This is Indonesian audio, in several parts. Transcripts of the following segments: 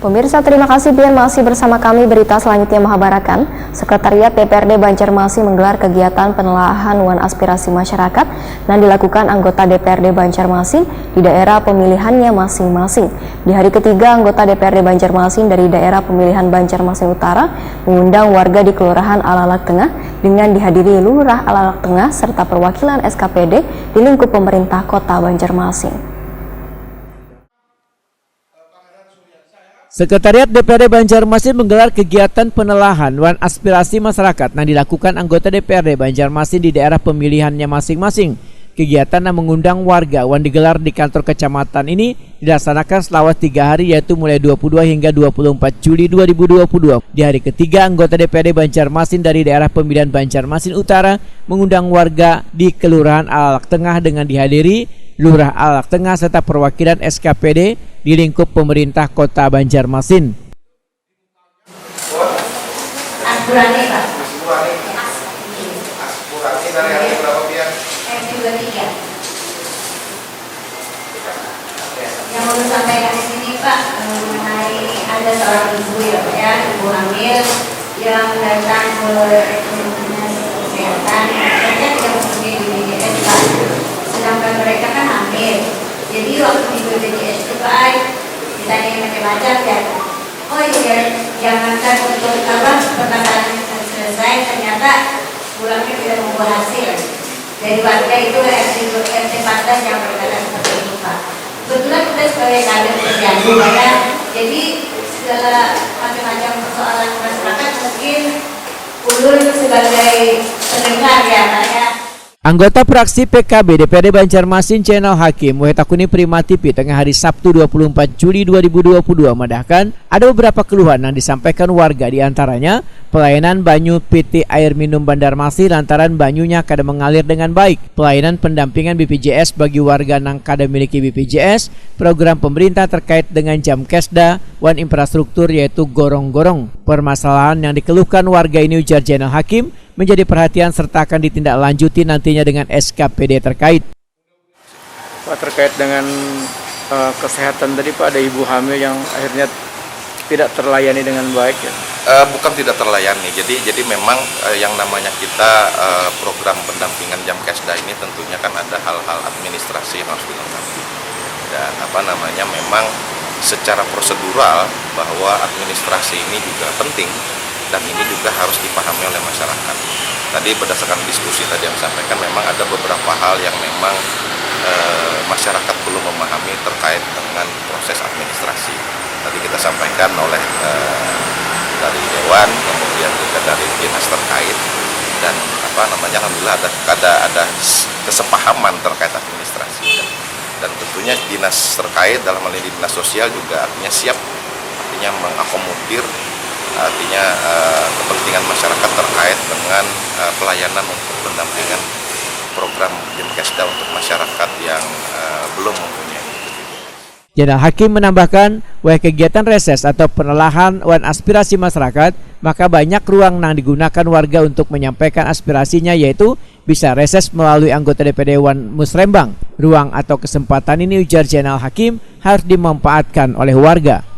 Pemirsa, terima kasih Bian masih bersama kami. Berita selanjutnya Mahabarakan. Sekretariat DPRD Banjarmasin menggelar kegiatan penelaahan wan aspirasi masyarakat yang dilakukan anggota DPRD Banjarmasin di daerah pemilihannya masing-masing. Di hari ketiga, anggota DPRD Banjarmasin dari daerah pemilihan Banjarmasin Utara mengundang warga di Kelurahan Alalak Tengah dengan dihadiri Lurah Alalak Tengah serta perwakilan SKPD di lingkup pemerintah Kota Banjarmasin. Sekretariat DPRD Banjarmasin menggelar kegiatan penelaahan wan aspirasi masyarakat yang dilakukan anggota DPRD Banjarmasin di daerah pemilihannya masing-masing. Kegiatan yang mengundang warga wan digelar di kantor kecamatan ini dilaksanakan selama 3 hari, yaitu mulai 22 hingga 24 Juli 2022. Di hari ketiga, anggota DPRD Banjarmasin dari daerah pemilihan Banjarmasin Utara mengundang warga di Kelurahan Alalak Tengah dengan dihadiri Lurah Alalak Tengah serta perwakilan SKPD di lingkup pemerintah Kota Banjarmasin. Aspirasi Pak. Aspirasi dari hari berapa Pian? RT23. Yang mau sampaikan di sini Pak mengenai ada seorang ibu ya, ibu hamil yang datang ke kesehatan, mereka tidak mempunyai BPJS Pak. Sedangkan mereka kan hamil. Jadi waktu di BPJS itu Pak, ditanya macam-macam ya. Oh iya, jangankan untuk permasalahan selesai, ternyata pulangnya tidak membawa hasil. Dari warga itu RT 14 yang berkata seperti itu Pak. Kebetulan kita sebagai kader terjadi ya, jadi segala macam-macam persoalan masyarakat mungkin ulun sebagai pendengar ya Pak ya. Anggota fraksi PKB DPRD Banjarmasin Channel Hakim Wetakuni Prima TV tengah hari Sabtu 24 Juli 2022 mendahkan ada beberapa keluhan yang disampaikan warga, diantaranya pelayanan banyu PT Air Minum Banjarmasin lantaran banyunya kada mengalir dengan baik, pelayanan pendampingan BPJS bagi warga yang kada memiliki BPJS, program pemerintah terkait dengan jam kesda, wan infrastruktur yaitu gorong-gorong. Permasalahan yang dikeluhkan warga ini, ujar Channel Hakim, menjadi perhatian serta akan ditindaklanjuti nantinya dengan SKPD terkait. Pak, terkait dengan kesehatan tadi Pak, ada ibu hamil yang akhirnya tidak terlayani dengan baik ya? Bukan tidak terlayani, jadi memang yang namanya kita program pendampingan jam kesda ini tentunya kan ada hal-hal administrasi yang harus dilengkapi dan memang secara prosedural bahwa administrasi ini juga penting dan ini juga harus dipahami oleh masyarakat. Tadi berdasarkan diskusi tadi yang disampaikan, memang ada beberapa hal yang memang masyarakat belum memahami terkait dengan proses administrasi. Tadi kita sampaikan oleh dari Dewan, kemudian juga dari dinas terkait, dan alhamdulillah ada kesepahaman terkait administrasi. Dan tentunya dinas terkait dalam hal ini dinas sosial juga artinya siap, artinya mengakomodir kepentingan masyarakat terkait dengan pelayanan untuk pendampingan program Dimkesda untuk masyarakat yang belum mempunyai. Channel Hakim menambahkan, kegiatan reses atau penelaahan wan aspirasi masyarakat, maka banyak ruang yang digunakan warga untuk menyampaikan aspirasinya, yaitu bisa reses melalui anggota DPD Wan Musrembang. Ruang atau kesempatan ini, ujar Channel Hakim, harus dimanfaatkan oleh warga.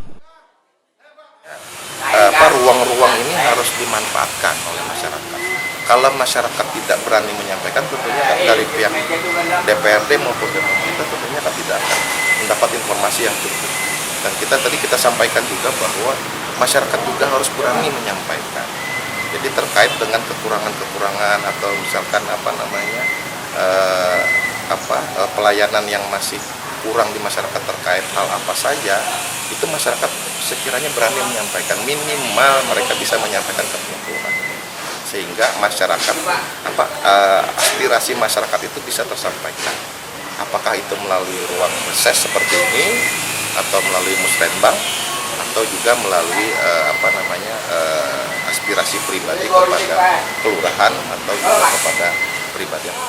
Ruang-ruang ini harus dimanfaatkan oleh masyarakat. Kalau masyarakat tidak berani menyampaikan, tentunya dari pihak DPRD maupun pemerintah tentunya tidak akan mendapat informasi yang cukup. Dan kita sampaikan juga bahwa masyarakat juga harus berani menyampaikan. Jadi terkait dengan kekurangan-kekurangan atau misalkan pelayanan yang masih kurang di masyarakat terkait hal apa saja, itu masyarakat sekiranya berani menyampaikan, minimal mereka bisa menyampaikan kebutuhan sehingga masyarakat aspirasi masyarakat itu bisa tersampaikan. Apakah itu melalui ruang reses seperti ini atau melalui musrenbang atau juga melalui aspirasi pribadi kepada kelurahan atau juga kepada pribadi yang